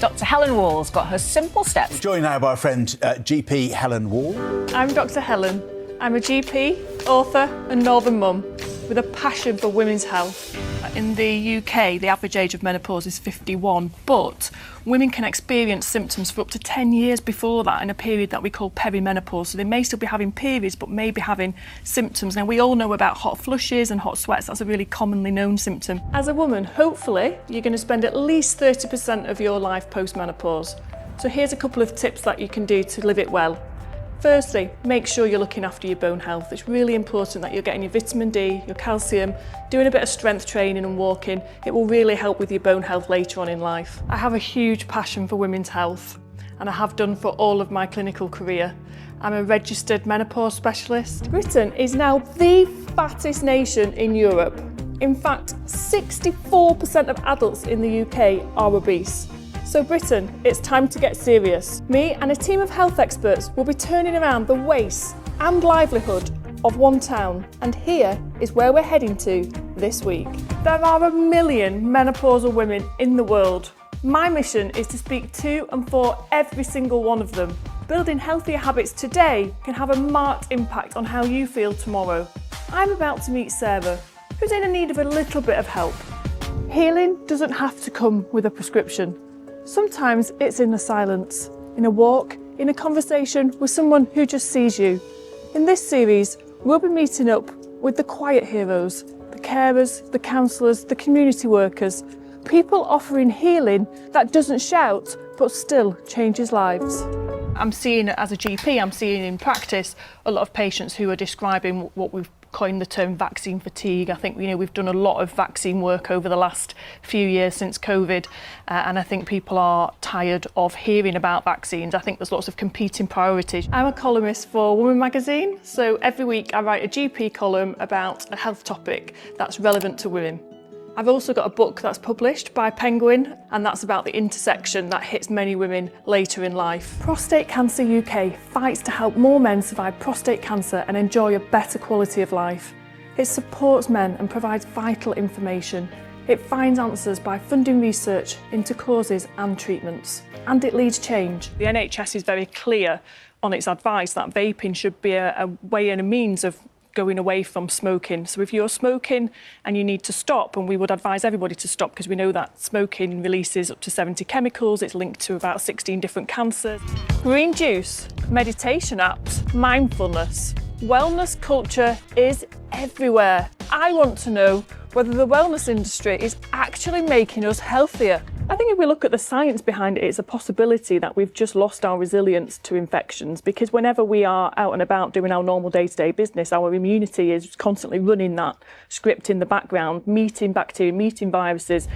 Dr. Helen Wall's got her simple steps. We're joined now by our friend GP Helen Wall. I'm Dr. Helen. I'm a GP, author and northern mum with a passion for women's health. In the UK, the average age of menopause is 51, but women can experience symptoms for up to 10 years before that in a period that we call perimenopause. So they may still be having periods, but may be having symptoms. Now, we all know about hot flushes and hot sweats. That's a really commonly known symptom. As a woman, hopefully, you're going to spend at least 30% of your life post-menopause. So here's a couple of tips that you can do to live it well. Firstly, make sure you're looking after your bone health. It's really important that you're getting your vitamin D, your calcium, doing a bit of strength training and walking. It will really help with your bone health later on in life. I have a huge passion for women's health, and I have done for all of my clinical career. I'm a registered menopause specialist. Britain is now the fattest nation in Europe. In fact, 64% of adults in the UK are obese. So Britain, it's time to get serious. Me and a team of health experts will be turning around the waste and livelihood of one town, and here is where we're heading to this week. There are 1 million menopausal women in the world. My mission is to speak to and for every single one of them. Building healthier habits today can have a marked impact on how you feel tomorrow. I'm about to meet Sarah, who's in need of a little bit of help. Healing doesn't have to come with a prescription. Sometimes it's in the silence, in a walk, in a conversation with someone who just sees you. In this series, we'll be meeting up with the quiet heroes, the carers, the counsellors, the community workers, people offering healing that doesn't shout but still changes lives. I'm seeing, as a GP, I'm seeing in practice a lot of patients who are describing what we've coined the term vaccine fatigue. I think we've done a lot of vaccine work over the last few years since COVID, and I think people are tired of hearing about vaccines. I think there's lots of competing priorities. I'm a columnist for Woman magazine, so every week I write a GP column about a health topic that's relevant to women. I've also got a book that's published by Penguin, and that's about the intersection that hits many women later in life. Prostate Cancer UK fights to help more men survive prostate cancer and enjoy a better quality of life. It supports men and provides vital information. It finds answers by funding research into causes and treatments. And it leads change. The NHS is very clear on its advice that vaping should be a way and a means of going away from smoking. So if you're smoking and you need to stop, and we would advise everybody to stop because we know that smoking releases up to 70 chemicals, it's linked to about 16 different cancers. Green juice, meditation apps, mindfulness. Wellness culture is everywhere. I want to know whether the wellness industry is actually making us healthier. I think if we look at the science behind it, it's a possibility that we've just lost our resilience to infections, because whenever we are out and about doing our normal day-to-day business, our immunity is constantly running that script in the background, meeting bacteria, meeting viruses.